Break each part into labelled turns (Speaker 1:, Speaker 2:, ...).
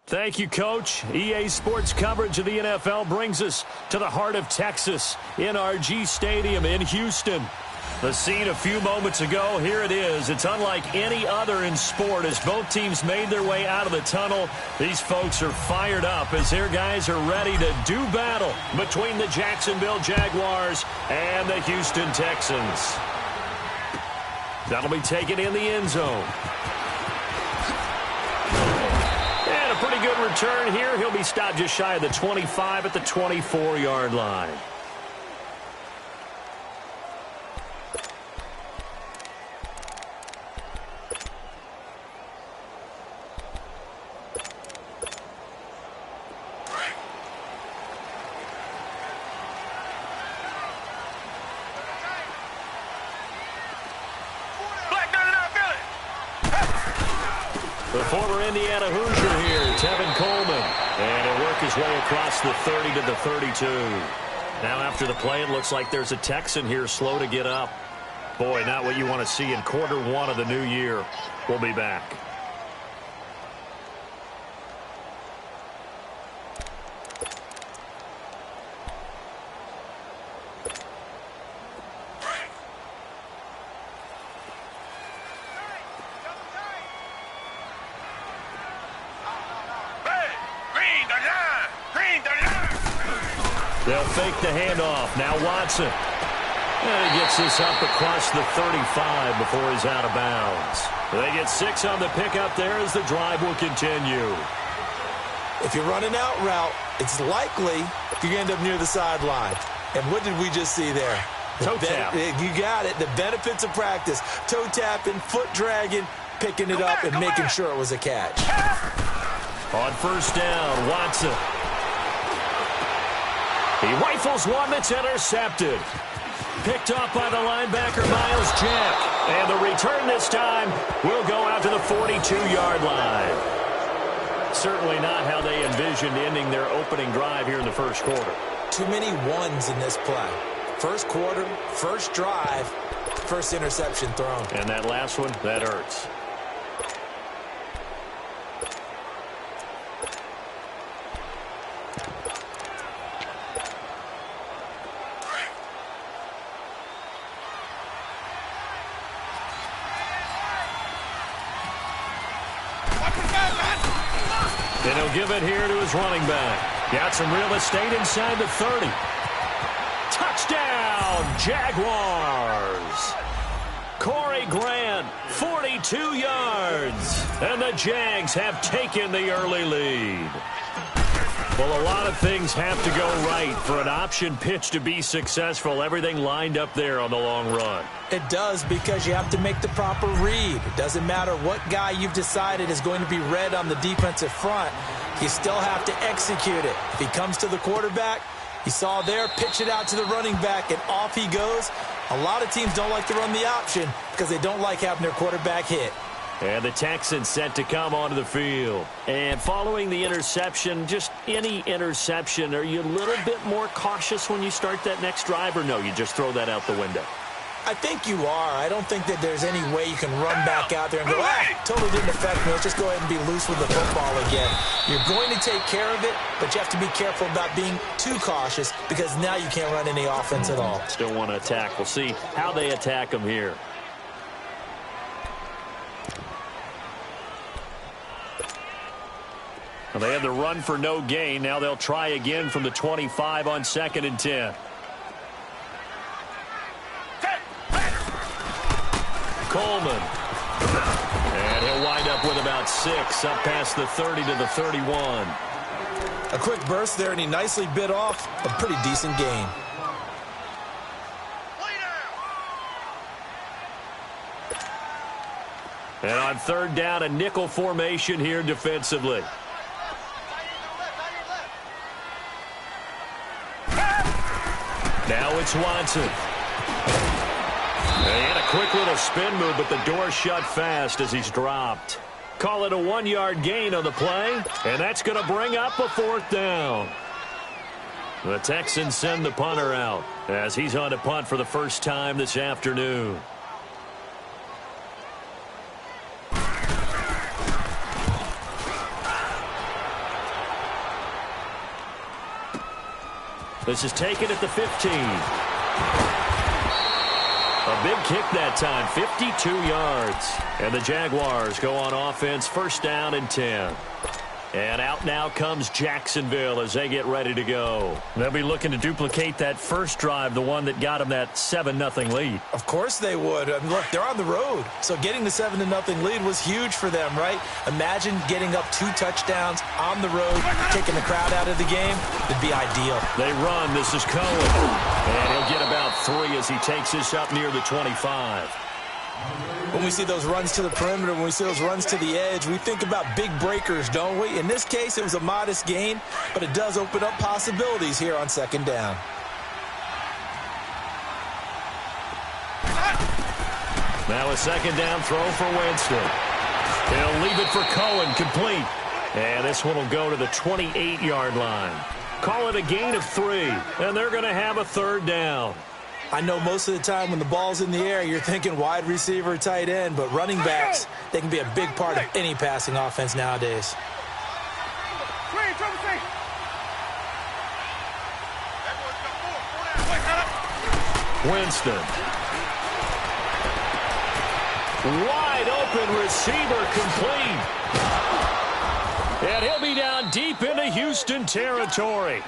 Speaker 1: Thank you, Coach. EA Sports coverage of the NFL brings us to the heart of Texas, NRG Stadium in Houston. The scene a few moments ago, here it is. It's unlike any other in sport as both teams made their way out of the tunnel. These folks are fired up as their guys are ready to do battle between the Jacksonville Jaguars and the Houston Texans. That'll be taken in the end zone. And a pretty good return here. He'll be stopped just shy of the 25 at the 24-yard line. The former Indiana Hoosier here, Tevin Coleman. And he'll work his way across the 30 to the 32. Now after the play, it looks like there's a Texan here slow to get up. Boy, not what you want to see in quarter one of the new year. We'll be back. They'll fake the handoff. Now Watson. And he gets this up across the 35 before he's out of bounds. They get 6 on the pickup there as the drive will continue.
Speaker 2: If you're running out route, it's likely you end up near the sideline. And what did we just see there?
Speaker 1: Toe tap.
Speaker 2: You got it. The benefits of practice. Toe tapping, foot dragging, picking it up, and making sure it was a catch.
Speaker 1: On first down, Watson. He rifles one that's intercepted. Picked off by the linebacker, Miles Jack. And the return this time will go out to the 42-yard line. Certainly not how they envisioned ending their opening drive here in the first quarter.
Speaker 2: Too many ones in this play. First quarter, first drive, first interception thrown.
Speaker 1: And that last one, that hurts. And he'll give it here to his running back. Got some real estate inside the 30. Touchdown, Jaguars. Corey Grant, 42 yards. And the Jags have taken the early lead. Well, a lot of things have to go right for an option pitch to be successful. Everything lined up there on the long run.
Speaker 2: It does, because you have to make the proper read. It doesn't matter what guy you've decided is going to be read on the defensive front. You still have to execute it. If he comes to the quarterback, you saw there, pitch it out to the running back, and off he goes. A lot of teams don't like to run the option because they don't like having their quarterback hit.
Speaker 1: And the Texans set to come onto the field. And following the interception, just any interception, are you a little bit more cautious when you start that next drive, or no, you just throw that out the window?
Speaker 2: I think you are. I don't think that there's any way you can run back out there and go, totally didn't affect me. Let's just go ahead and be loose with the football again. You're going to take care of it, but you have to be careful about being too cautious because now you can't run any offense at all.
Speaker 1: Still want to attack. We'll see how they attack them here. Well, they had the run for no gain. Now they'll try again from the 25 on 2nd and 10. Coleman. And he'll wind up with about 6 up past the 30 to the 31.
Speaker 2: A quick burst there, and he nicely bit off a pretty decent gain.
Speaker 1: And on 3rd down, a nickel formation here defensively. Now it's Watson. He had a quick little spin move, but the door shut fast as he's dropped. Call it a 1-yard gain on the play, and that's going to bring up a 4th down. The Texans send the punter out as he's on to punt for the first time this afternoon. This is taken at the 15. A big kick that time, 52 yards. And the Jaguars go on offense, first down and 10. And out now comes Jacksonville as they get ready to go. They'll be looking to duplicate that first drive, the one that got them that 7-0 lead.
Speaker 2: Of course they would. I mean, look, they're on the road. So getting the 7-0 lead was huge for them, right? Imagine getting up 2 touchdowns on the road, taking the crowd out of the game. It'd be ideal.
Speaker 1: They run. This is Cohen. And he'll get about 3 as he takes this up near the 25.
Speaker 2: When we see those runs to the perimeter, when we see those runs to the edge, we think about big breakers, don't we? In this case, it was a modest gain, but it does open up possibilities here on second down.
Speaker 1: Now a second down throw for Winston. He'll leave it for Cohen, complete. And this one will go to the 28-yard line. Call it a gain of 3, and they're going to have a third down.
Speaker 2: I know most of the time when the ball's in the air, you're thinking wide receiver, tight end, but running backs, they can be a big part of any passing offense nowadays.
Speaker 1: Winston. Wide open receiver, complete. And he'll be down deep into Houston territory.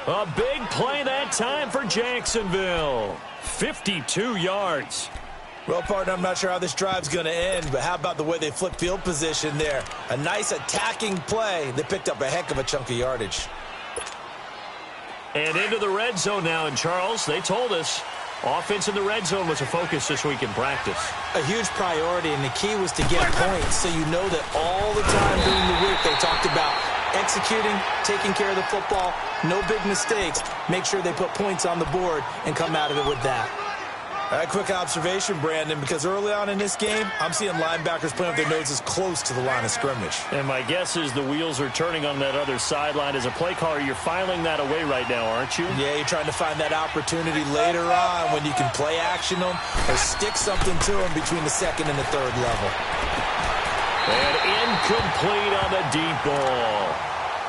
Speaker 1: A big play that time for Jacksonville. 52 yards.
Speaker 2: Well, partner, I'm not sure how this drive's going to end, but how about the way they flip field position there? A nice attacking play. They picked up a heck of a chunk of yardage.
Speaker 1: And into the red zone now. And, Charles, they told us offense in the red zone was a focus this week in practice.
Speaker 2: A huge priority, and the key was to get points, so you know that all the time during the week they talked about executing, taking care of the football, no big mistakes. Make sure they put points on the board and come out of it with that. A quick observation, Brandon, because early on in this game, I'm seeing linebackers playing with their noses close to the line of scrimmage.
Speaker 1: And my guess is the wheels are turning on that other sideline. As a play caller, you're filing that away right now, aren't you?
Speaker 2: Yeah, you're trying to find that opportunity later on when you can play action them or stick something to them between the second and the third level.
Speaker 1: And incomplete on the deep ball.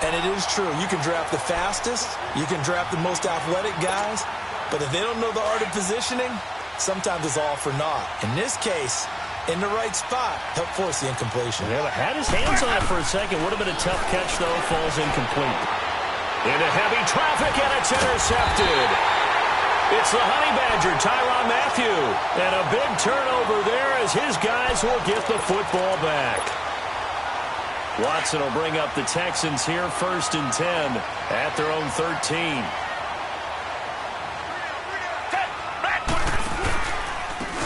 Speaker 2: And it is true. You can draft the fastest. You can draft the most athletic guys. But if they don't know the art of positioning, sometimes it's all for naught. In this case, in the right spot, help force the incompletion.
Speaker 1: Yeah, had his hands on it for a second. Would have been a tough catch, though. Falls incomplete. Into heavy traffic, and it's intercepted. It's the Honey Badger, Tyrann Mathieu. And a big turnover there as his guys will get the football back. Watson will bring up the Texans here, 1st and 10 at their own 13.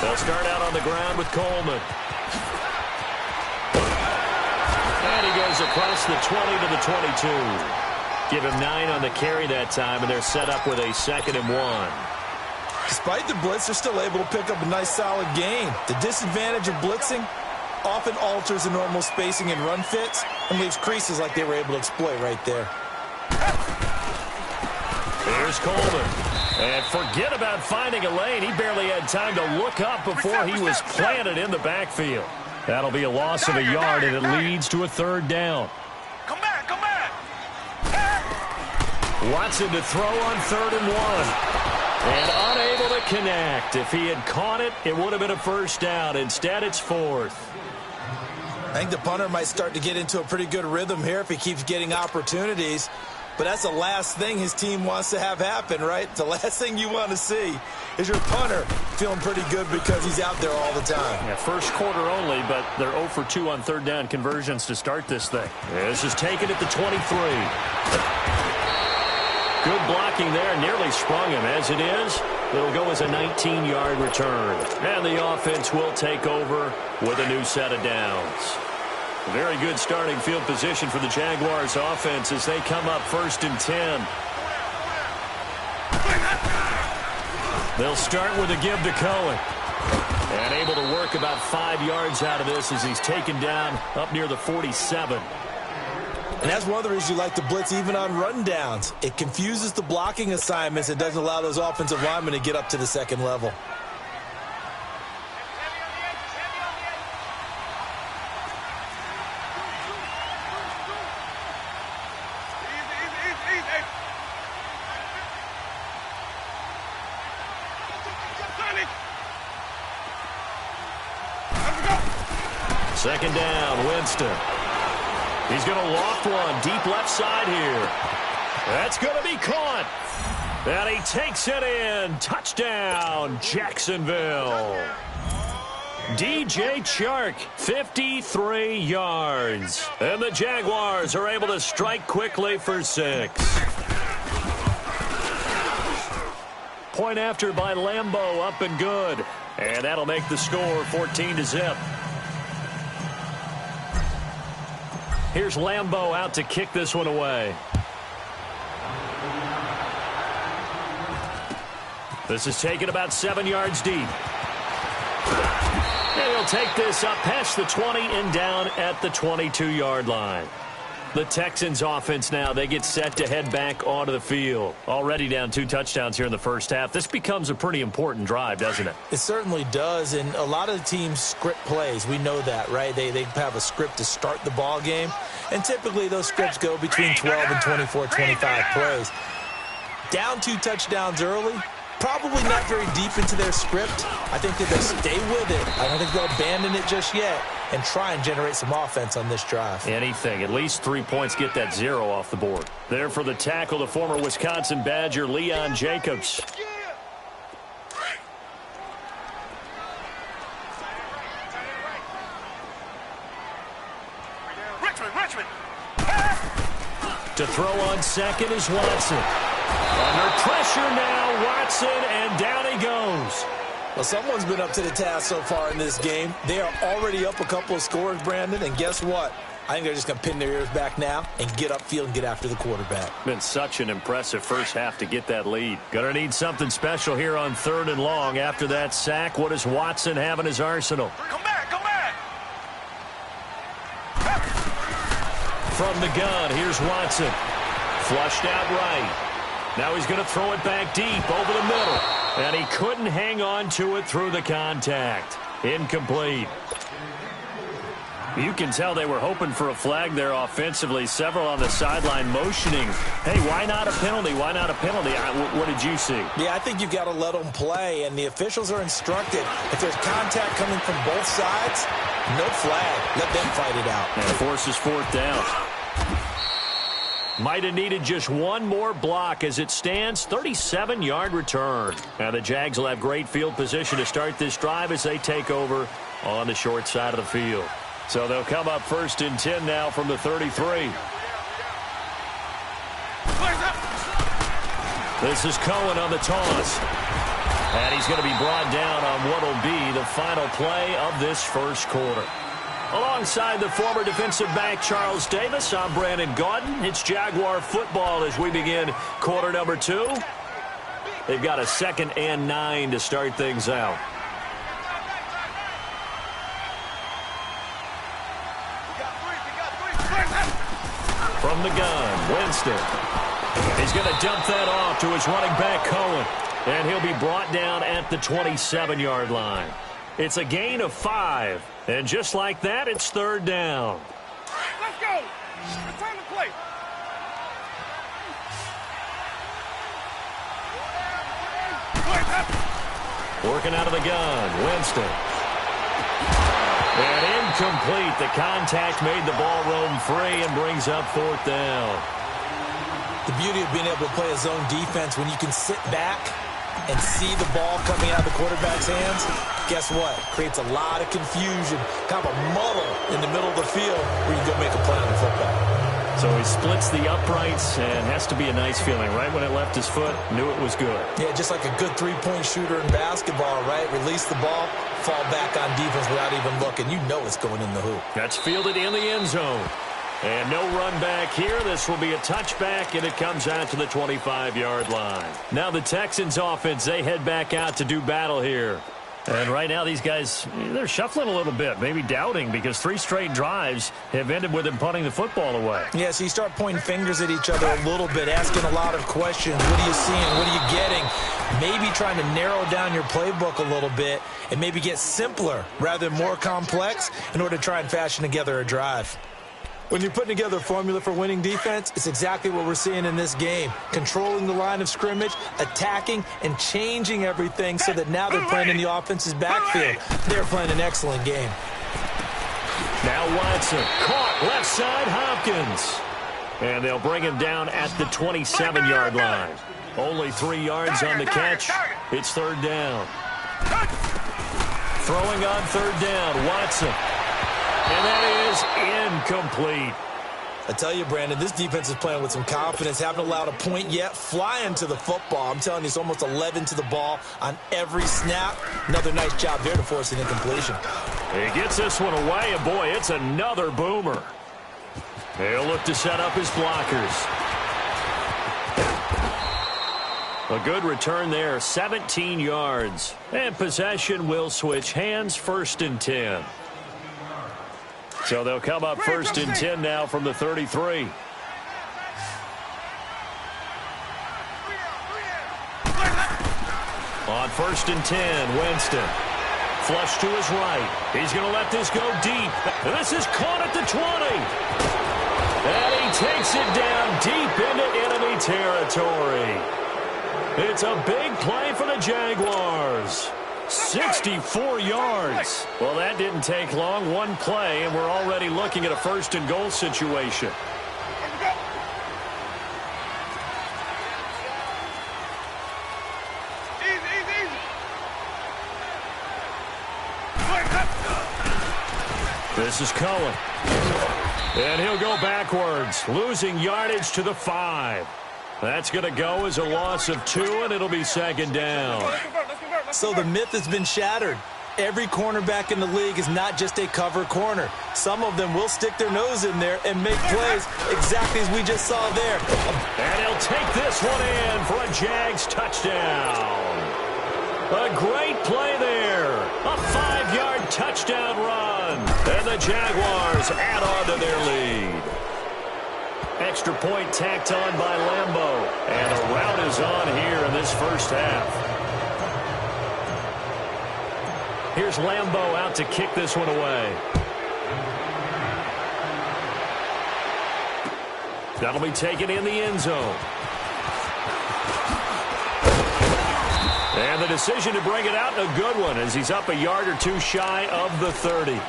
Speaker 1: They'll start out on the ground with Coleman. And he goes across the 20 to the 22. Give him 9 on the carry that time, and they're set up with a 2nd and 1.
Speaker 2: Despite the blitz, they're still able to pick up a nice, solid gain. The disadvantage of blitzing often alters the normal spacing and run fits and leaves creases like they were able to exploit right there.
Speaker 1: Here's Coleman. And forget about finding a lane. He barely had time to look up before he was planted in the backfield. That'll be a loss of a yard, and it leads to a 3rd down.
Speaker 3: Come back, come back.
Speaker 1: Watson to throw on 3rd and 1. And unable to connect. If he had caught it, it would have been a 1st down. Instead, it's 4th.
Speaker 2: I think the punter might start to get into a pretty good rhythm here if he keeps getting opportunities. But that's the last thing his team wants to have happen, right? The last thing you want to see is your punter feeling pretty good because he's out there all the time.
Speaker 1: Yeah, first quarter only, but they're 0 for 2 on 3rd down conversions to start this thing. This is taken at the 23. Good blocking there, nearly sprung him. As it is, it'll go as a 19-yard return. And the offense will take over with a new set of downs. Very good starting field position for the Jaguars offense as they come up 1st and 10. They'll start with a give to Cohen. And able to work about 5 yards out of this as he's taken down up near the 47.
Speaker 2: And that's one of the reasons you like to blitz even on rundowns. It confuses the blocking assignments. It doesn't allow those offensive linemen to get up to the 2nd level.
Speaker 1: Second down, Winston. He's going to loft one deep left side here. That's going to be caught. And he takes it in. Touchdown, Jacksonville. DJ Chark, 53 yards. And the Jaguars are able to strike quickly for 6. Point after by Lambeau, up and good. And that'll make the score 14-0. Here's Lambeau out to kick this one away. This is taken about 7 yards deep. And he'll take this up past the 20 and down at the 22-yard line. The Texans offense now, they get set to head back onto the field. Already down 2 touchdowns here in the first half. This becomes a pretty important drive, doesn't it?
Speaker 2: It certainly does, and a lot of the teams script plays. We know that, right? They have a script to start the ball game, and typically those scripts go between 12 and 24, 25 plays. Down 2 touchdowns early, probably not very deep into their script. I think that they'll stay with it. I don't think they'll abandon it just yet and try and generate some offense on this drive.
Speaker 1: Anything. At least 3 points, get that 0 off the board. There for the tackle, the former Wisconsin Badger, Leon Jacobs.
Speaker 3: Richmond.
Speaker 1: To throw on second is Watson. Under pressure now, Watson, and down he goes.
Speaker 2: Well, someone's been up to the task so far in this game. They are already up a couple of scores, Brandon, and guess what? I think they're just going to pin their ears back now and get upfield and get after the quarterback.
Speaker 1: Been such an impressive first half to get that lead. Going to need something special here on 3rd and long. After that sack, what does Watson have in his arsenal?
Speaker 3: Come back.
Speaker 1: From the gun, here's Watson. Flushed out right. Now he's going to throw it back deep over the middle. And he couldn't hang on to it through the contact. Incomplete. You can tell they were hoping for a flag there offensively. Several on the sideline motioning. Hey, why not a penalty? Why not a penalty? What did you see?
Speaker 2: Yeah, I think you've got to let them play, and the officials are instructed. If there's contact coming from both sides, no flag. Let them fight it out.
Speaker 1: And forces 4th down. Might have needed just one more block as it stands. 37-yard return. Now the Jags will have great field position to start this drive as they take over on the short side of the field. So they'll come up 1st and 10 now from the 33. This is Cohen on the toss. And he's going to be brought down on what will be the final play of this first quarter. Alongside the former defensive back Charles Davis, I'm Brandon Gaudin. It's Jaguar football as we begin quarter number 2. They've got a 2nd and 9 to start things out. From the gun, Winston. He's going to dump that off to his running back, Cohen. And he'll be brought down at the 27-yard line. It's a gain of 5. And just like that, it's 3rd down.
Speaker 3: Let's go. It's time to play.
Speaker 1: Working out of the gun, Winston. And incomplete. The contact made the ball roam free and brings up 4th down.
Speaker 2: The beauty of being able to play a zone defense when you can sit back and see the ball coming out of the quarterback's hands, guess what? Creates a lot of confusion, kind of a muddle in the middle of the field where you go make a play on the football.
Speaker 1: So he splits the uprights and has to be a nice feeling. Right when it left his foot, knew it was good.
Speaker 2: Yeah, just like a good 3-point shooter in basketball, right? Release the ball, fall back on defense without even looking. You know it's going in the hoop.
Speaker 1: That's fielded in the end zone. And no run back here. This will be a touchback, and it comes out to the 25-yard line. Now the Texans offense, they head back out to do battle here. And right now these guys, they're shuffling a little bit, maybe doubting, because 3 straight drives have ended with them punting the football away.
Speaker 2: Yeah, so you start pointing fingers at each other a little bit, asking a lot of questions. What are you seeing? What are you getting? Maybe trying to narrow down your playbook a little bit and maybe get simpler rather than more complex in order to try and fashion together a drive. When you're putting together a formula for winning defense, it's exactly what we're seeing in this game. Controlling the line of scrimmage, attacking, and changing everything so that now they're playing in the offense's backfield. They're playing an excellent game.
Speaker 1: Now Watson, caught left side, Hopkins. And they'll bring him down at the 27-yard line. Only 3 yards on the catch. It's third down. Throwing on third down, Watson. And that is incomplete.
Speaker 2: I tell you, Brandon, this defense is playing with some confidence. Haven't allowed a point yet. Flying to the football. I'm telling you, it's almost 11 to the ball on every snap. Another nice job there to force an incompletion.
Speaker 1: He gets this one away, and boy, it's another boomer. He'll look to set up his blockers. A good return there, 17 yards. And possession will switch hands, 1st and 10. So they'll come up 1st and 10 now from the 33. On 1st and 10, Winston. Flush to his right. He's going to let this go deep. This is caught at the 20. And he takes it down deep into enemy territory. It's a big play for the Jaguars. 64 yards. Well, that didn't take long. One play, and we're already looking at a 1st and goal situation. This is Cohen. And he'll go backwards, losing yardage to the 5. That's going to go as a loss of 2, and it'll be 2nd down.
Speaker 2: So the myth has been shattered. Every cornerback in the league is not just a cover corner. Some of them will stick their nose in there and make plays exactly as we just saw there.
Speaker 1: And he'll take this one in for a Jags touchdown. A great play there. A 5-yard touchdown run. And the Jaguars add on to their lead. Extra point tacked on by Lambeau. And a rout is on here in this first half. Here's Lambeau out to kick this one away. That'll be taken in the end zone. And the decision to bring it out, a good one, as he's up a yard or 2 shy of the 30.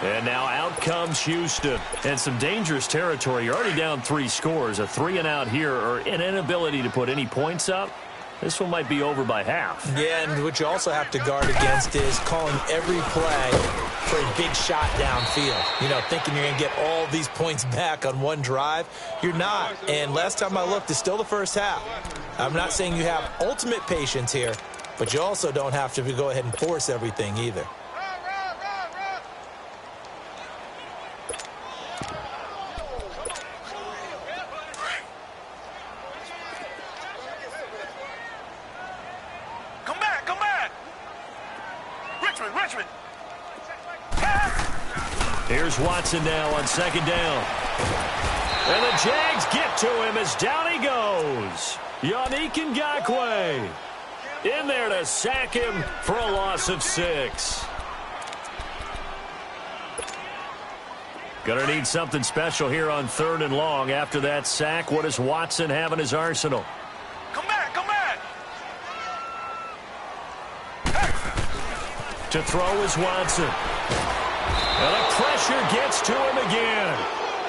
Speaker 1: And now out comes Houston. And some dangerous territory. You're already down 3 scores. A 3-and-out here, or an inability to put any points up. This one might be over by half.
Speaker 2: Yeah, and what you also have to guard against is calling every play for a big shot downfield. You know, thinking you're going to get all these points back on one drive. You're not. And last time I looked, it's still the first half. I'm not saying you have ultimate patience here, but you also don't have to go ahead and force everything either.
Speaker 1: Here's Watson now on 2nd down. And the Jags get to him as down he goes. Yannick Ngakoue in there to sack him for a loss of 6. Gonna need something special here on 3rd and long. After that sack, what does Watson have in his arsenal?
Speaker 3: Come back, come back.
Speaker 1: To throw is Watson. And the pressure gets to him again.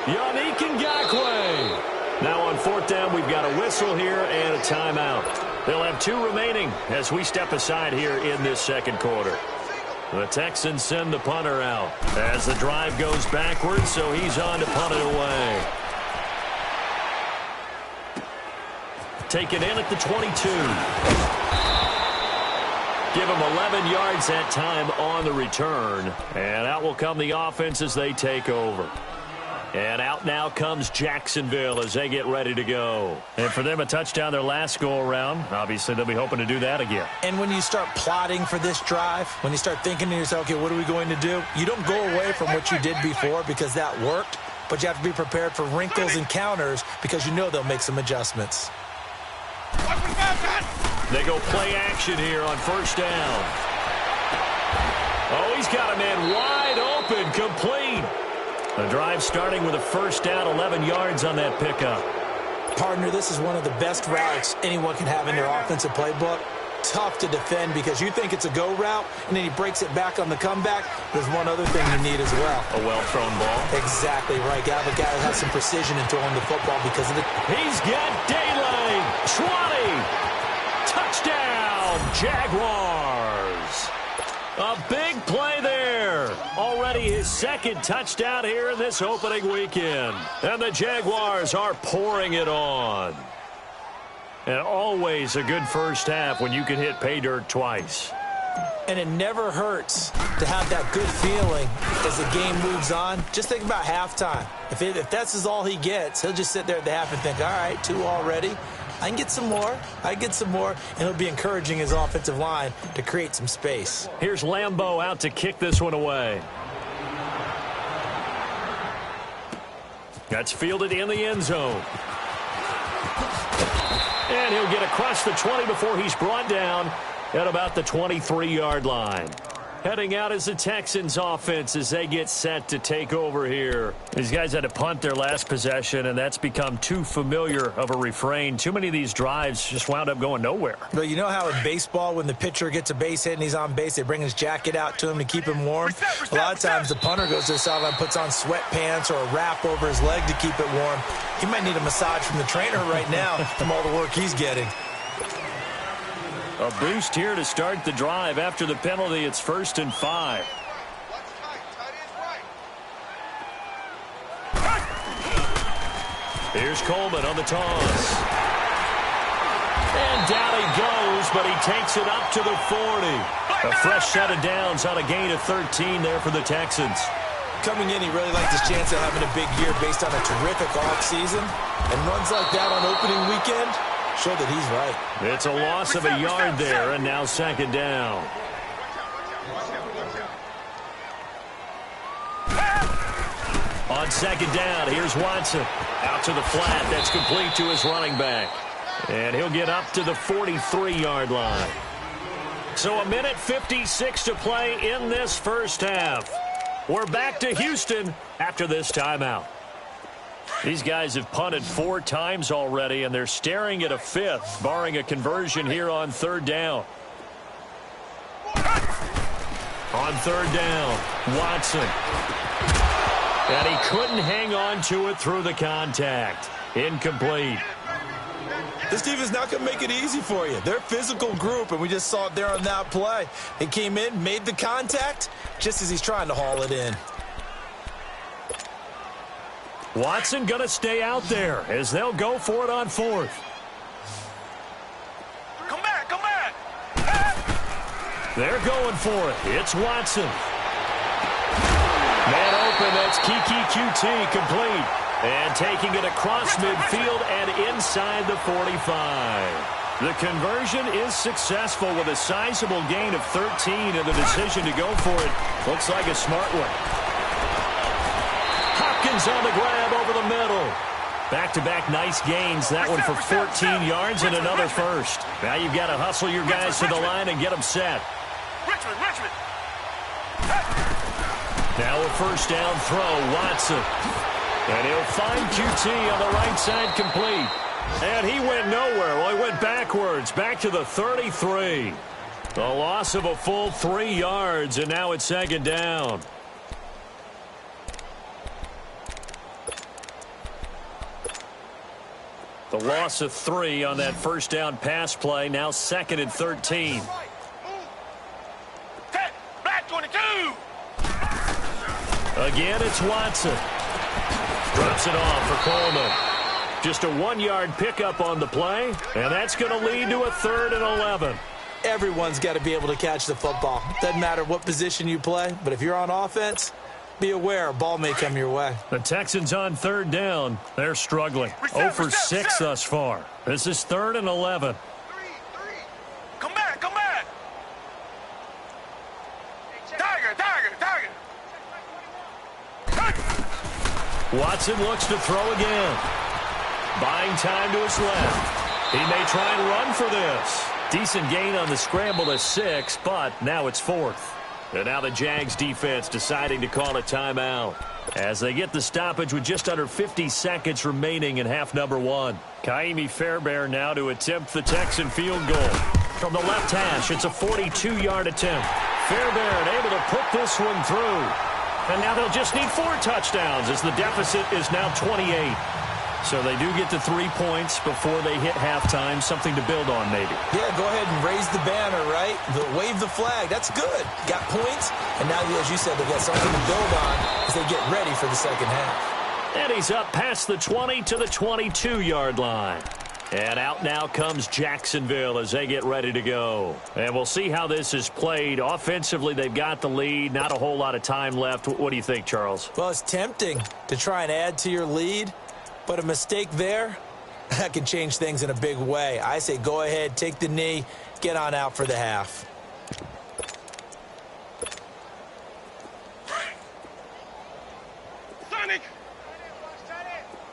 Speaker 1: Yannick Ngakoue. Now on 4th down, we've got a whistle here and a timeout. They'll have 2 remaining as we step aside here in this 2nd quarter. The Texans send the punter out as the drive goes backwards, so he's on to punt it away. Taken in at the 22. Give him 11 yards that time on the return. And out will come the offense as they take over. And out now comes Jacksonville as they get ready to go. And for them, a touchdown their last go-around. Obviously, they'll be hoping to do that again.
Speaker 2: And when you start plotting for this drive, when you start thinking to yourself, okay, what are we going to do? You don't go away from what you did before because that worked. But you have to be prepared for wrinkles and counters because you know they'll make some adjustments.
Speaker 1: They go play action here on 1st down. Oh, he's got a man wide open, complete. The drive starting with a 1st down, 11 yards on that pickup.
Speaker 2: Partner, this is one of the best routes anyone can have in their offensive playbook. tough to defend because you think it's a go route, and then he breaks it back on the comeback. There's one other thing you need as well.
Speaker 1: A well-thrown ball.
Speaker 2: Exactly right. Got a guy that has some precision in throwing the football because of the...
Speaker 1: He's got daylight. 20. Touchdown, Jaguars. A big play there. Already his second touchdown here in this opening weekend. And the Jaguars are pouring it on. And always a good first half when you can hit pay dirt twice.
Speaker 2: And it never hurts to have that good feeling as the game moves on. Just think about halftime. If that's all he gets, he'll just sit there at the half and think, all right, 2 already. I can get some more. And he'll be encouraging his offensive line to create some space.
Speaker 1: Here's Lambeau out to kick this one away. That's fielded in the end zone. And he'll get across the 20 before he's brought down at about the 23-yard line. Heading out is the Texans offense as they get set to take over here. These guys had to punt their last possession, and that's become too familiar of a refrain. Too many of these drives just wound up going nowhere.
Speaker 2: But you know how in baseball, when the pitcher gets a base hit and he's on base, they bring his jacket out to him to keep him warm? A lot of times the punter goes to the sideline, puts on sweatpants or a wrap over his leg to keep it warm. He might need a massage from the trainer right now from all the work he's getting.
Speaker 1: A boost here to start the drive. After the penalty, it's 1st and 5. Here's Coleman on the toss. And down he goes, but he takes it up to the 40. A fresh set of downs on a gain of 13 there for the Texans.
Speaker 2: Coming in, he really liked his chance of having a big year based on a terrific offseason. And runs like that on opening weekend show that he's right.
Speaker 1: It's a loss of a yard there, and now 2nd down. On 2nd down, here's Watson. Out to the flat. That's complete to his running back. And he'll get up to the 43-yard line. So 1:56 to play in this first half. We're back to Houston after this timeout. These guys have punted 4 times already, and they're staring at a 5th, barring a conversion here on 3rd down. On 3rd down, Watson. And he couldn't hang on to it through the contact. Incomplete.
Speaker 2: This team is not going to make it easy for you. They're a physical group, and we just saw it there on that play. He came in, made the contact, just as he's trying to haul it in.
Speaker 1: Watson going to stay out there as they'll go for it on 4th.
Speaker 3: Come back, come back.
Speaker 1: They're going for it. It's Watson. Man open, that's Kiki QT complete. And taking it across midfield and inside the 45. The conversion is successful with a sizable gain of 13, and the decision to go for it looks like a smart one. Hopkins on the grab over the middle. Back-to-back nice gains. That one for 14 yards and another first. Now you've got to hustle your guys to the line and get them set.
Speaker 3: Richmond.
Speaker 1: Now a first down throw, Watson. And he'll find QT on the right side complete. And he went nowhere. Well, he went backwards, back to the 33. The loss of a full 3 yards, and now it's 2nd down. The loss of 3 on that first down pass play, now 2nd and 13.
Speaker 3: Black 22.
Speaker 1: Again, it's Watson. Drops it off for Coleman. Just a 1-yard pickup on the play, and that's going to lead to a 3rd and 11.
Speaker 2: Everyone's got to be able to catch the football. Doesn't matter what position you play, but if you're on offense, be aware a ball may come your way.
Speaker 1: The Texans on 3rd down. They're struggling. 0 for 6 thus far. This is 3rd and 11.
Speaker 3: Come back. Tiger.
Speaker 1: Watson looks to throw again. Buying time to his left. He may try and run for this. Decent gain on the scramble to 6, but now it's 4th. And now the Jags defense deciding to call a timeout as they get the stoppage with just under 50 seconds remaining in half number 1. Kaimi Fairbairn now to attempt the Texan field goal. From the left hash, it's a 42-yard attempt. Fairbairn able to put this one through. And now they'll just need 4 touchdowns as the deficit is now 28. So they do get to 3 points before they hit halftime. Something to build on, maybe.
Speaker 2: Yeah, go ahead and raise the banner, right? Wave the flag. That's good. Got points. And now, as you said, they've got something to build on as they get ready for the second half.
Speaker 1: And he's up past the 20 to the 22-yard line. And out now comes Jacksonville as they get ready to go. And we'll see how this is played. Offensively, they've got the lead. Not a whole lot of time left. What do you think, Charles?
Speaker 2: Well, it's tempting to try and add to your lead. But a mistake there, that can change things in a big way. I say go ahead, take the knee, get on out for the half.
Speaker 3: Sonic!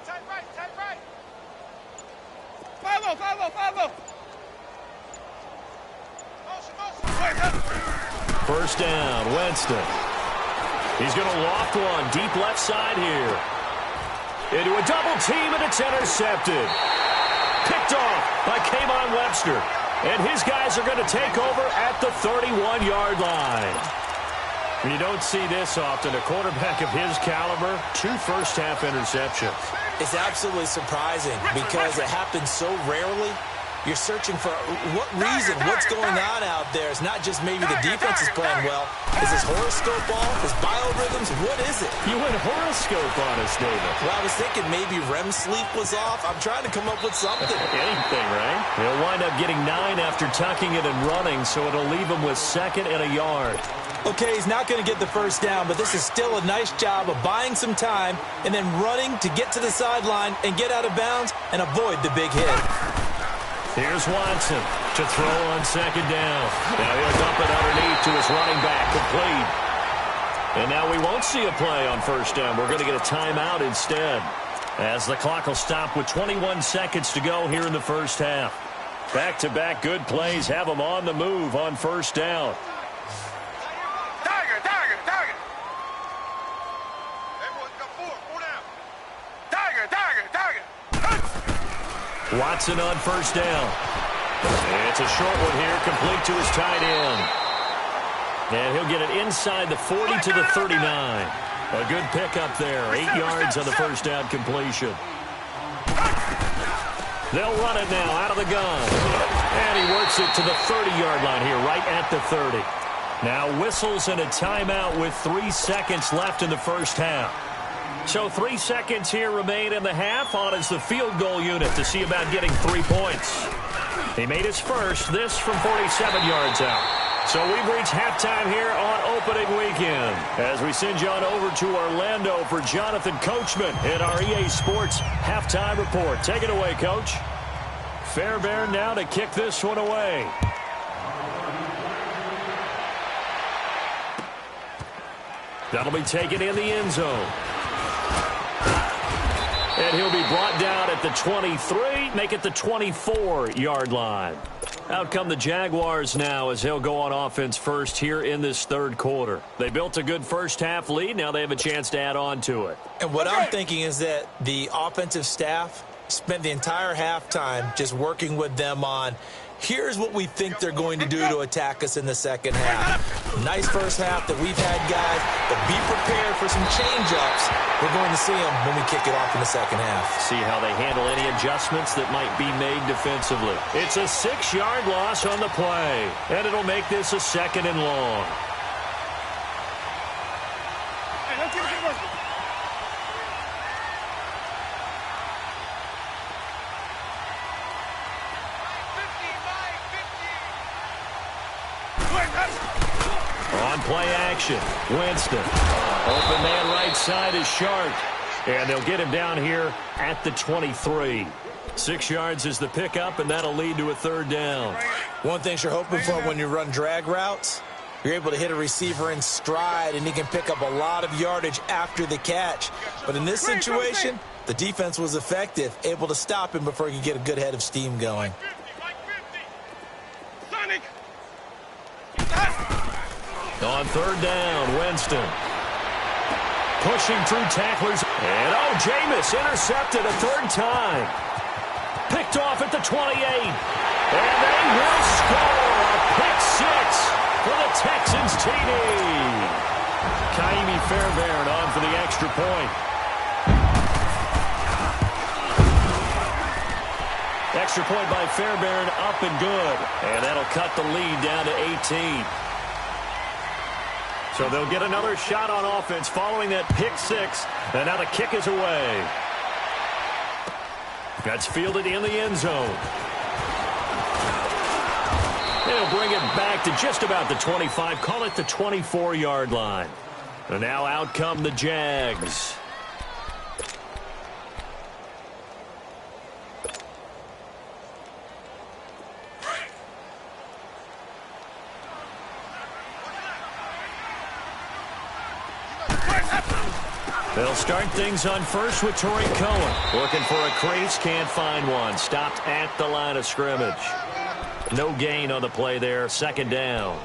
Speaker 3: Tight right. Follow.
Speaker 1: First down, Winston. He's going to loft one deep left side here. Into a double team, and it's intercepted. Picked off by Kayvon Webster. And his guys are going to take over at the 31-yard line. You don't see this often. A quarterback of his caliber, 2 first-half interceptions.
Speaker 2: It's absolutely surprising because it happens so rarely. You're searching for what reason, what's going on out there. It's not just maybe the defense is playing well. Is his horoscope off? His biorhythms? What is it?
Speaker 1: You went horoscope on us, David.
Speaker 2: Well, I was thinking maybe REM sleep was off. I'm trying to come up with something.
Speaker 1: Anything, right? He'll wind up getting 9 after tucking it and running, so it'll leave him with 2nd and a yard.
Speaker 2: Okay, he's not going to get the first down, but this is still a nice job of buying some time and then running to get to the sideline and get out of bounds and avoid the big hit.
Speaker 1: Here's Watson to throw on 2nd down. Now he'll dump it underneath to his running back, complete. And now we won't see a play on first down. We're going to get a timeout instead, as the clock will stop with 21 seconds to go here in the first half. Back-to-back good plays have them on the move on first down.
Speaker 3: Tiger. Everyone got 4 down. Tiger.
Speaker 1: Watson on first down. It's a short one here, complete to his tight end. And he'll get it inside the 40 to the 39. A good pickup there, 8 yards on the first down completion. They'll run it now out of the gun. And he works it to the 30-yard line here, right at the 30. Now whistles and a timeout with 3 seconds left in the first half. So 3 seconds here remain in the half. On is the field goal unit to see about getting 3 points. He made his first, this from 47 yards out. So we've reached halftime here on opening weekend as we send you on over to Orlando for Jonathan Coachman in our EA Sports halftime report. Take it away, Coach. Fairbairn now to kick this one away. That'll be taken in the end zone. And he'll be brought down at the 23, make it the 24-yard line. Out come the Jaguars now as they'll go on offense first here in this third quarter. They built a good first-half lead. Now they have a chance to add on to it.
Speaker 2: And what I'm thinking is that the offensive staff spent the entire halftime just working with them on, here's what we think they're going to do to attack us in the second half. Nice first half that we've had, guys, but be prepared for some change-ups. We're going to see them when we kick it off in the second half.
Speaker 1: See how they handle any adjustments that might be made defensively. It's a 6-yard loss on the play, and it'll make this a 2nd and long.
Speaker 3: Hey, let's get it first.
Speaker 1: On play action, Winston. Open man right side is Sharp. And they'll get him down here at the 23. 6 yards is the pickup, and that'll lead to a 3rd down.
Speaker 2: One thing you're hoping for when you run drag routes, you're able to hit a receiver in stride, and he can pick up a lot of yardage after the catch. But in this situation, the defense was effective, able to stop him before he could get a good head of steam going.
Speaker 3: Sonic.
Speaker 1: On 3rd down, Winston. Pushing through tacklers. And, Jameis intercepted a 3rd time. Picked off at the 28. And they will score a pick six for the Texans TD. Kaimi Fairbairn on for the extra point. Extra point by Fairbairn, up and good. And that'll cut the lead down to 18. So they'll get another shot on offense following that pick six. And now the kick is away. That's fielded in the end zone. They'll bring it back to just about the 25. Call it the 24-yard line. And now out come the Jags. They'll start things on first with Torrey Cohen. Looking for a crease, can't find one. Stopped at the line of scrimmage. No gain on the play there, second down.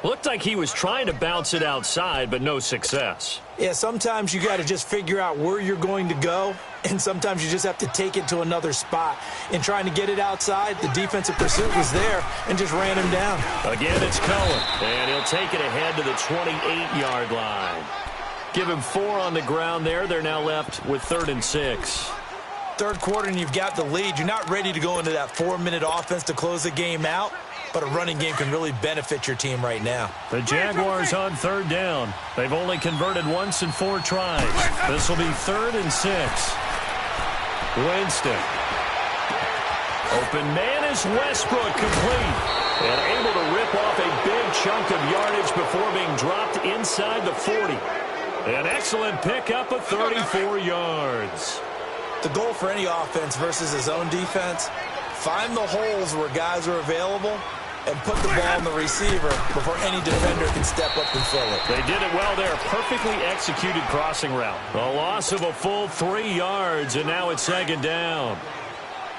Speaker 1: Looked like he was trying to bounce it outside, but no success.
Speaker 2: Yeah, sometimes you got to just figure out where you're going to go, and sometimes you just have to take it to another spot. In trying to get it outside, the defensive pursuit was there and just ran him down.
Speaker 1: Again, it's Cohen, and he'll take it ahead to the 28-yard line. Give him 4 on the ground there. They're now left with 3rd and 6.
Speaker 2: Third quarter and you've got the lead. You're not ready to go into that 4-minute offense to close the game out, but a running game can really benefit your team right now.
Speaker 1: The Jaguars on 3rd down. They've only converted once in 4 tries. This will be 3rd and 6. Winston. Open man is Westbrook, complete. And able to rip off a big chunk of yardage before being dropped inside the 40. An excellent pickup of 34 yards.
Speaker 2: The goal for any offense versus his own defense, find the holes where guys are available and put the ball in the receiver before any defender can step up and fill it.
Speaker 1: They did it well there. Perfectly executed crossing route. A loss of a full 3 yards, and now it's 2nd down.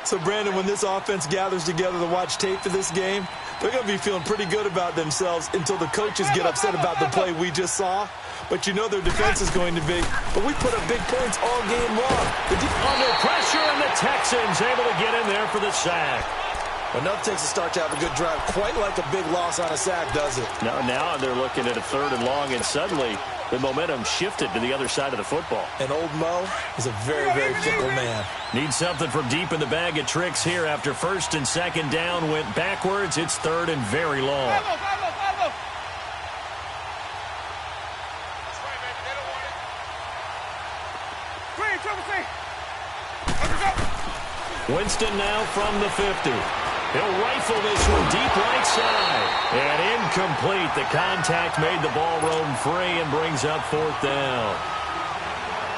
Speaker 2: So, Brandon, when this offense gathers together to watch tape for this game, they're going to be feeling pretty good about themselves until the coaches get upset about the play we just saw. But you know their defense is going to be. But we put up big points all game long.
Speaker 1: Under pressure, and the Texans able to get in there for the sack.
Speaker 2: Enough takes a start to have a good drive. Quite like a big loss on a sack, does it?
Speaker 1: Now they're looking at a 3rd and long, and suddenly the momentum shifted to the other side of the football.
Speaker 2: And old Mo is a very, very fickle man.
Speaker 1: Needs something from deep in the bag of tricks here. After 1st and 2nd down, went backwards. It's 3rd and very long. Winston now from the 50. He'll rifle this one deep right side. And incomplete. The contact made the ball roam free and brings up 4th down.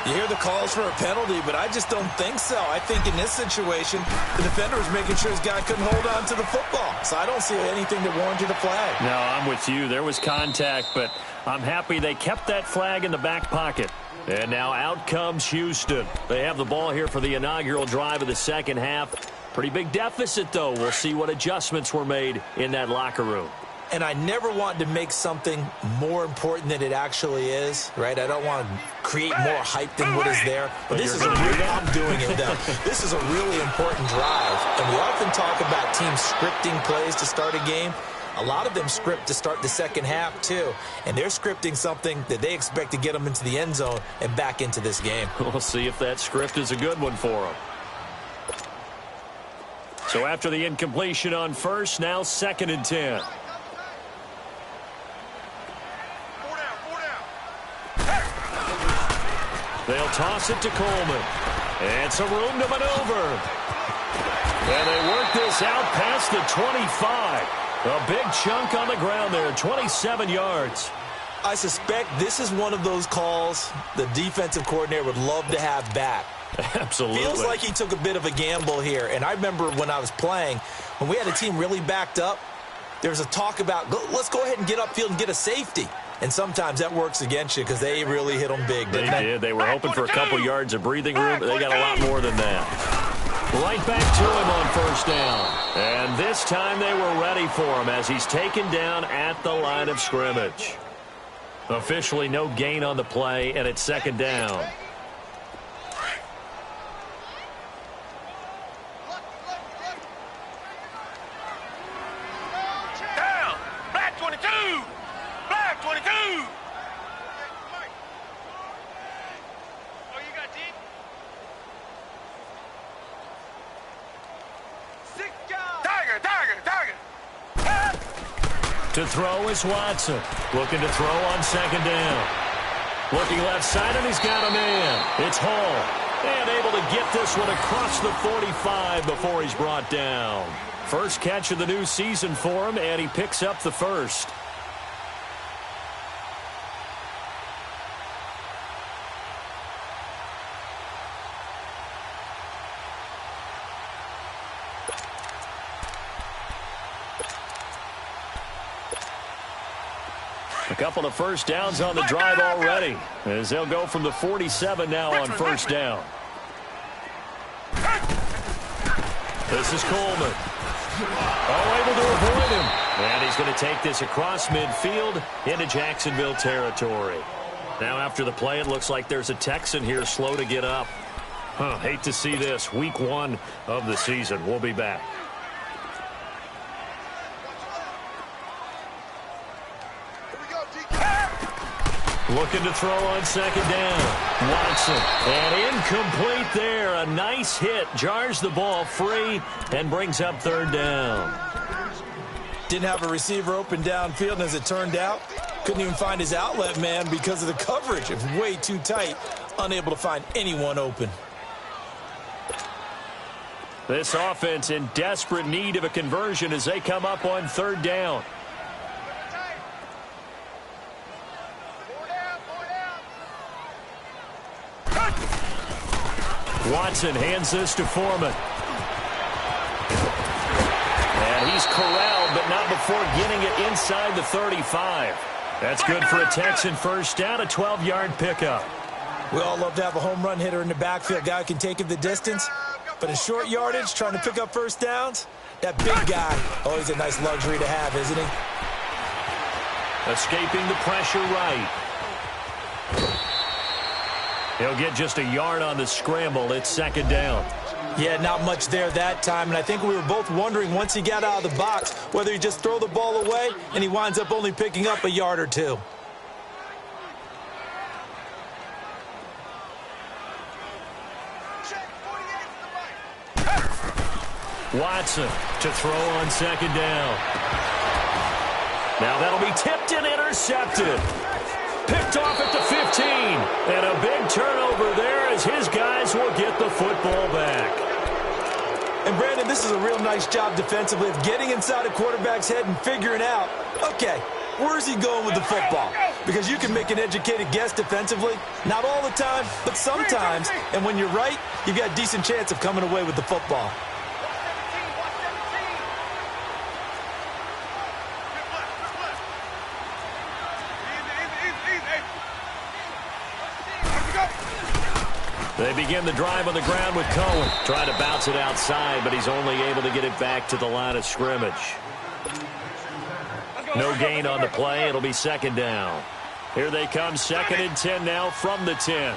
Speaker 2: You hear the calls for a penalty, but I just don't think so. I think in this situation, the defender was making sure his guy couldn't hold on to the football. So I don't see anything that warranted a flag.
Speaker 1: No, I'm with you. There was contact, but I'm happy they kept that flag in the back pocket. And now out comes Houston. They have the ball here for the inaugural drive of the second half. Pretty big deficit, though. We'll see what adjustments were made in that locker room.
Speaker 2: And I never want to make something more important than it actually is, right? I don't want to create more hype than what is there. But this is a really, I'm doing it, though. This is a really important drive. And we often talk about teams scripting plays to start a game. A lot of them script to start the second half, too. And they're scripting something that they expect to get them into the end zone and back into this game.
Speaker 1: We'll see if that script is a good one for them. So after the incompletion on first, now 2nd and 10. They'll toss it to Coleman. And some room to maneuver. And they work this out past the 25. A big chunk on the ground there, 27 yards.
Speaker 2: I suspect this is one of those calls the defensive coordinator would love to have back.
Speaker 1: Absolutely.
Speaker 2: Feels like he took a bit of a gamble here. And I remember when I was playing, when we had a team really backed up, there was a talk about, let's go ahead and get upfield and get a safety. And sometimes that works against you because they really hit them big, didn't they?
Speaker 1: They did. They were hoping for a couple yards of breathing room, but they got a lot more than that. Right back to him on first down. And this time they were ready for him as he's taken down at the line of scrimmage. Officially no gain on the play, and it's 2nd down. To throw is Watson. Looking to throw on second down. Looking left side, and he's got a man. It's Hall. And able to get this one across the 45 before he's brought down. First catch of the new season for him, and he picks up the first. A couple of first downs on the drive already, as they'll go from the 47 now on first down. This is Coleman. Oh, able to avoid him. And he's going to take this across midfield into Jacksonville territory. Now after the play, it looks like there's a Texan here slow to get up. Hate to see this. Week 1 of the season. We'll be back. Looking to throw on second down. Watson. And incomplete there. A nice hit. Jars the ball free and brings up third down.
Speaker 2: Didn't have a receiver open downfield, and as it turned out, couldn't even find his outlet man because of the coverage. It was way too tight. Unable to find anyone open.
Speaker 1: This offense in desperate need of a conversion as they come up on third down. Watson hands this to Foreman. And he's corralled, but not before getting it inside the 35. That's good for a Texan first down, a 12-yard pickup.
Speaker 2: We all love to have a home run hitter in the backfield. Guy who can take it the distance. But in short yardage, trying to pick up first downs, that big guy, always a nice luxury to have, isn't he?
Speaker 1: Escaping the pressure right. He'll get just a yard on the scramble. It's second down.
Speaker 2: Yeah, not much there that time, and I think we were both wondering once he got out of the box whether he just throw the ball away, and he winds up only picking up a yard or two.
Speaker 1: Watson to throw on second down. Now that'll be tipped and intercepted. Picked off at the 15. And a big turnover there as his guys will get the football back.
Speaker 2: And Brandon, this is a real nice job defensively of getting inside a quarterback's head and figuring out, okay, where's he going with the football? Because you can make an educated guess defensively. Not all the time, but sometimes. And when you're right, you've got a decent chance of coming away with the football.
Speaker 1: They begin the drive on the ground with Cohen. Trying to bounce it outside, but he's only able to get it back to the line of scrimmage. No gain on the play. It'll be second down. Here they come, second and 10 now from the 10.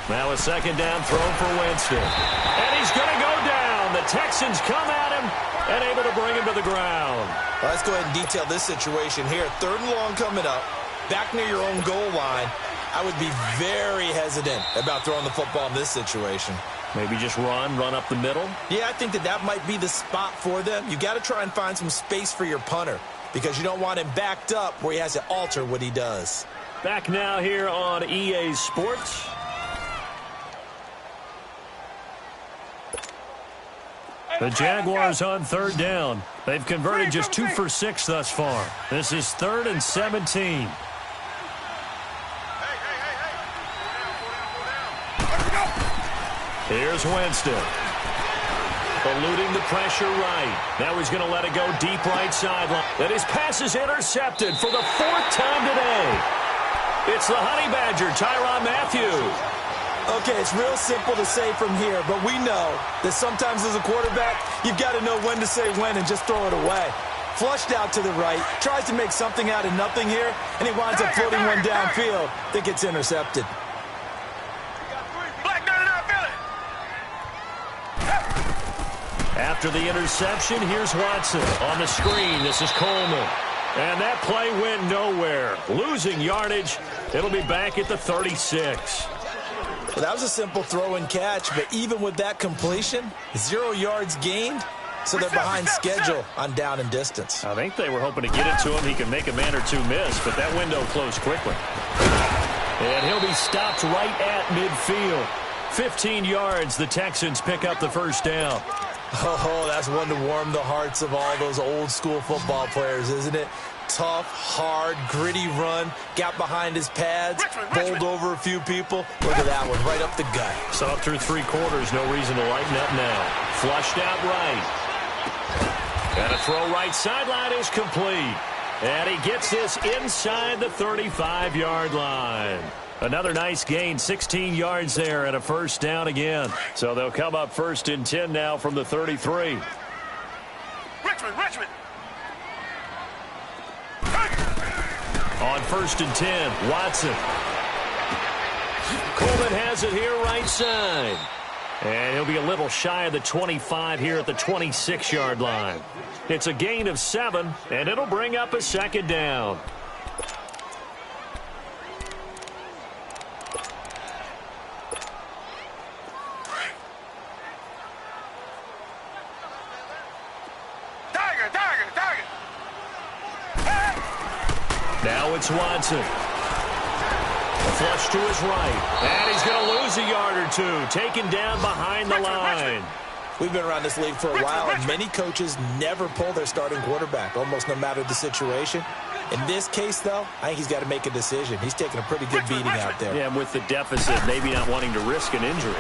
Speaker 1: Now a second down throw for Winston. And he's going to go down. The Texans come at him and able to bring him to the ground.
Speaker 2: Well, let's go ahead and detail this situation here. Third and long coming up. Back near your own goal line, I would be very hesitant about throwing the football in this situation.
Speaker 1: Maybe just run up the middle?
Speaker 2: Yeah, I think that might be the spot for them. You got to try and find some space for your punter because you don't want him backed up where he has to alter what he does.
Speaker 1: Back now here on EA Sports. The Jaguars on third down. They've converted just 2 for 6 thus far. This is 3rd and 17. Here's Winston. Eluding the pressure right. Now he's going to let it go deep right sideline. And his pass is intercepted for the 4th time today. It's the Honey Badger, Tyrann Mathieu.
Speaker 2: Okay, it's real simple to say from here, but we know that sometimes as a quarterback, you've got to know when to say when and just throw it away. Flushed out to the right, tries to make something out of nothing here, and he winds up floating one downfield that gets intercepted.
Speaker 1: After the interception, here's Watson on the screen. This is Coleman. And that play went nowhere. Losing yardage. It'll be back at the 36.
Speaker 2: Well, that was a simple throw and catch, but even with that completion, 0 yards gained, So they're behind schedule on down and distance.
Speaker 1: I think they were hoping to get it to him. He can make a man or two miss, but that window closed quickly. And he'll be stopped right at midfield. 15 yards, the Texans pick up the first down.
Speaker 2: Oh, that's one to warm the hearts of all those old-school football players, isn't it? Tough, hard, gritty run, got behind his pads, bowled over a few people. Look at that one, right up the gut.
Speaker 1: So up through 3 quarters, no reason to lighten up now. Flushed out right. And a throw right sideline is complete. And he gets this inside the 35-yard line. Another nice gain, 16 yards there and a first down again. So they'll come up 1st and 10 now from the 33.
Speaker 3: Richmond.
Speaker 1: On 1st and 10, Watson. Coleman has it here right side. And he'll be a little shy of the 25 here at the 26-yard line. It's a gain of 7, and it'll bring up a 2nd down.
Speaker 3: Tiger.
Speaker 1: Now it's Watson. A flush to his right. And he's going to lose a yard or two. Taken down behind the line.
Speaker 2: We've been around this league for a while, and many coaches never pull their starting quarterback, almost no matter the situation. In this case, though, I think he's got to make a decision. He's taking a pretty good beating out there.
Speaker 1: Yeah, and with the deficit, maybe not wanting to risk an injury.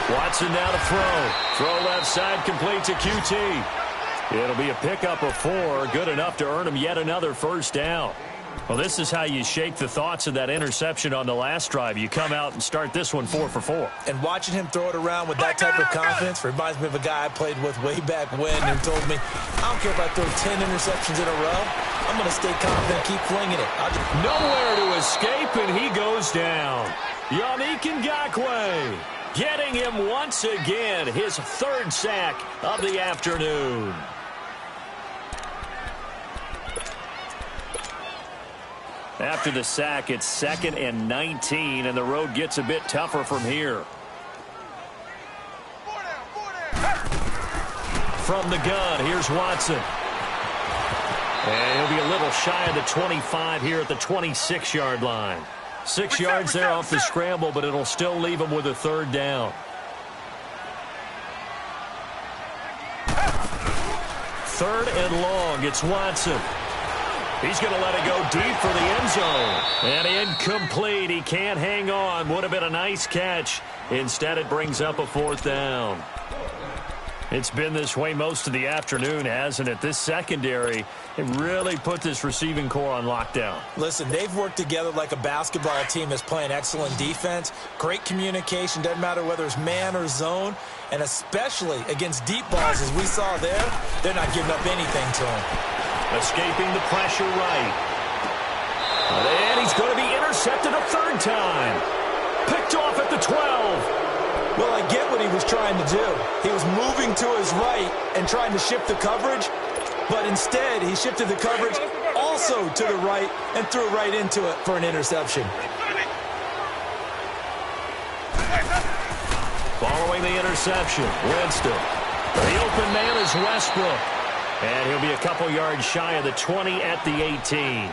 Speaker 1: Watson now to throw. Throw left side, complete to QT. It'll be a pickup of 4, good enough to earn him yet another first down. Well, this is how you shake the thoughts of that interception on the last drive. You come out and start this one 4 for 4.
Speaker 2: And watching him throw it around with that type of confidence reminds me of a guy I played with way back when who told me, I don't care if I throw 10 interceptions in a row. I'm going to stay confident, keep flinging it.
Speaker 1: Nowhere to escape, and he goes down. Yannick Ngakoue getting him once again, his 3rd sack of the afternoon. After the sack, it's 2nd and 19, and the road gets a bit tougher from here. From the gun, here's Watson. And he'll be a little shy of the 25 here at the 26-yard line. 6 yards there off the scramble, but it'll still leave him with a 3rd down. 3rd and long, it's Watson. He's going to let it go deep for the end zone. And incomplete. He can't hang on. Would have been a nice catch. Instead, it brings up a 4th down. It's been this way most of the afternoon, hasn't it? This secondary, it really put this receiving core on lockdown.
Speaker 2: Listen, they've worked together like a basketball team that's playing excellent defense. Great communication. Doesn't matter whether it's man or zone. And especially against deep balls, as we saw there, they're not giving up anything to him.
Speaker 1: Escaping the pressure right. And he's going to be intercepted a 3rd time. Picked off at the 12.
Speaker 2: Well, I get what he was trying to do. He was moving to his right and trying to shift the coverage, but instead he shifted the coverage also to the right and threw right into it for an interception.
Speaker 1: Following the interception, Winston. The open man is Westbrook. And he'll be a couple yards shy of the 20 at the 18.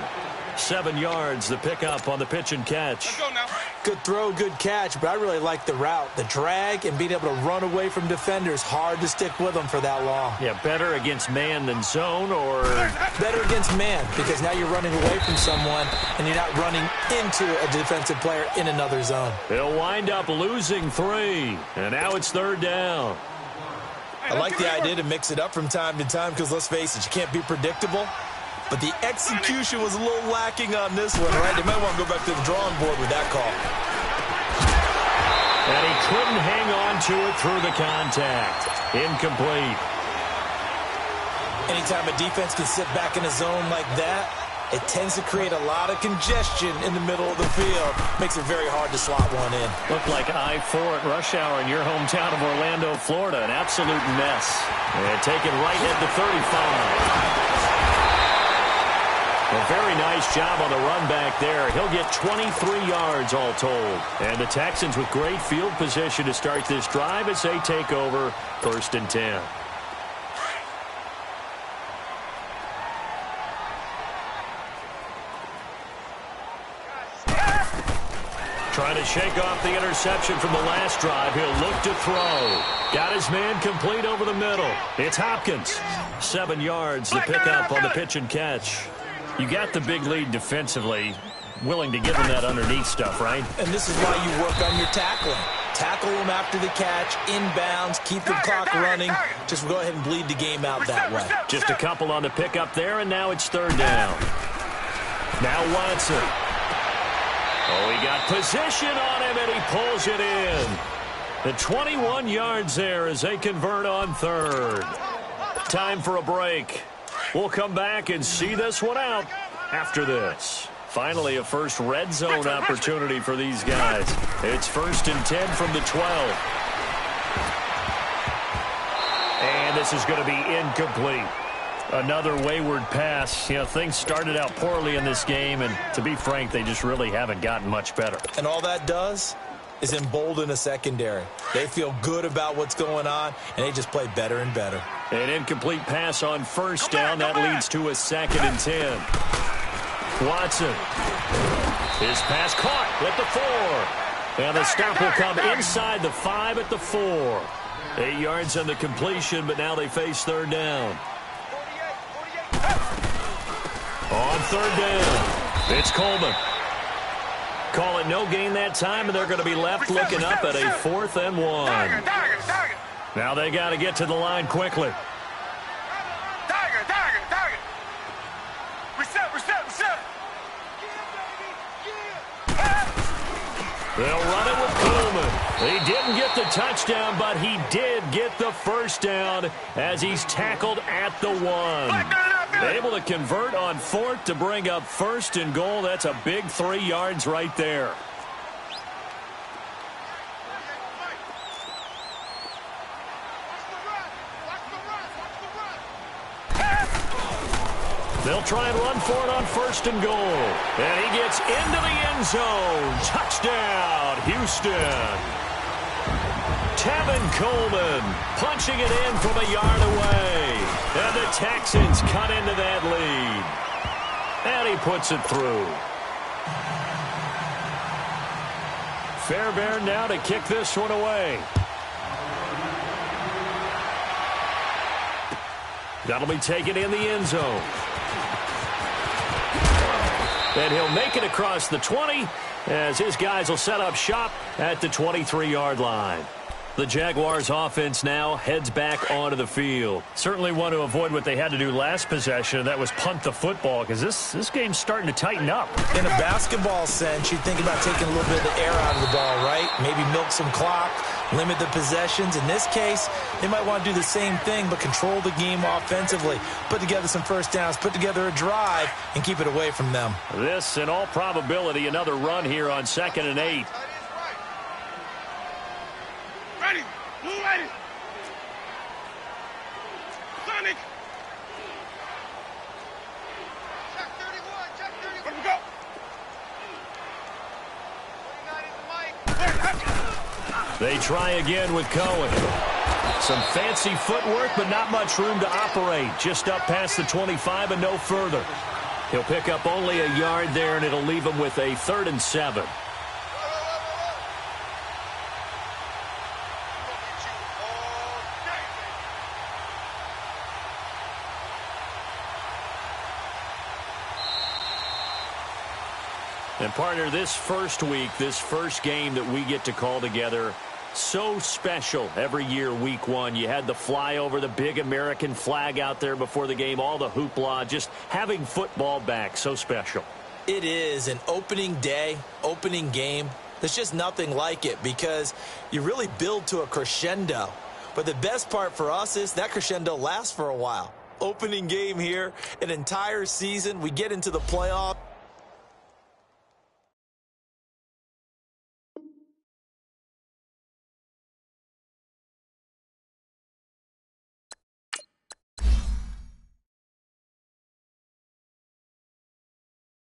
Speaker 1: 7 yards, the pickup on the pitch and catch.
Speaker 3: Let's go now.
Speaker 2: Good throw, good catch, but I really like the route. The drag and being able to run away from defenders, hard to stick with them for that long.
Speaker 1: Yeah, better against man than zone, or?
Speaker 2: Better against man, because now you're running away from someone and you're not running into a defensive player in another zone.
Speaker 1: He'll wind up losing 3, and now it's 3rd down.
Speaker 2: I like the idea to mix it up from time to time because, let's face it, you can't be predictable. But the execution was a little lacking on this one, right? They might want to go back to the drawing board with that call.
Speaker 1: And he couldn't hang on to it through the contact. Incomplete.
Speaker 2: Anytime a defense can sit back in a zone like that, it tends to create a lot of congestion in the middle of the field. Makes it very hard to slot one in.
Speaker 1: Looked like I-4 at rush hour in your hometown of Orlando, Florida. An absolute mess. And taken right at the 35. A very nice job on the run back there. He'll get 23 yards all told. And the Texans with great field position to start this drive as they take over 1st and 10. Trying to shake off the interception from the last drive. He'll look to throw. Got his man complete over the middle. It's Hopkins. 7 yards to pick up on the pitch and catch. You got the big lead defensively. Willing to give him that underneath stuff, right?
Speaker 2: And this is why you work on your tackling. Tackle him after the catch, inbounds, keep the clock running. Just go ahead and bleed the game out that way.
Speaker 1: Just a couple on the pickup there, and now it's 3rd down. Now Watson. Oh, he got position on him, and he pulls it in. The 21 yards there as they convert on 3rd. Time for a break. We'll come back and see this one out after this. Finally, a first red zone opportunity for these guys. It's 1st and 10 from the 12. And this is going to be incomplete. Another wayward pass. You know, things started out poorly in this game, and to be frank, they just really haven't gotten much better.
Speaker 2: And all that does is embolden a secondary. They feel good about what's going on, and they just play better and better.
Speaker 1: An incomplete pass on 1st down. That leads to a 2nd and 10. Watson. His pass caught at the 4. And the stop will come inside the 5 at the 4. 8 yards on the completion, but now they face 3rd down. On 3rd down, it's Coleman. Call it no gain that time, and they're going to be left looking up at a 4th and 1. Now they got to get to the line quickly. They'll run it with Coleman. He didn't get the touchdown, but he did get the 1st down as he's tackled at the 1. Able to convert on 4th to bring up 1st and goal. That's a big 3 yards right there. They'll try and run for it on 1st and goal. And he gets into the end zone. Touchdown, Houston. Tevin Coleman punching it in from a yard away. And the Texans cut into that lead. And he puts it through. Fairbairn now to kick this one away. That'll be taken in the end zone. And he'll make it across the 20 as his guys will set up shop at the 23-yard line. The Jaguars offense now heads back onto the field. Certainly want to avoid what they had to do last possession. That was punt the football, because this game's starting to tighten up.
Speaker 2: In a basketball sense, you think about taking a little bit of the air out of the ball, right? Maybe milk some clock, limit the possessions. In this case, they might want to do the same thing, but control the game offensively. Put together some 1st downs, put together a drive, and keep it away from them.
Speaker 1: This, in all probability, another run here on 2nd and 8.
Speaker 3: Ready. Blue ready. Sonic. Check 31. Check 31. Let me go. 29 is the mic.
Speaker 1: They try again with Cohen. Some fancy footwork, but not much room to operate. Just up past the 25 and no further. He'll pick up only a yard there, and it'll leave him with a 3rd and 7. And partner, this first week, this first game that we get to call together, so special every year, week 1. You had the flyover, the big American flag out there before the game, all the hoopla, just having football back, so special.
Speaker 2: It is an opening day, opening game. There's just nothing like it because you really build to a crescendo. But the best part for us is that crescendo lasts for a while. Opening game here, an entire season, we get into the playoff.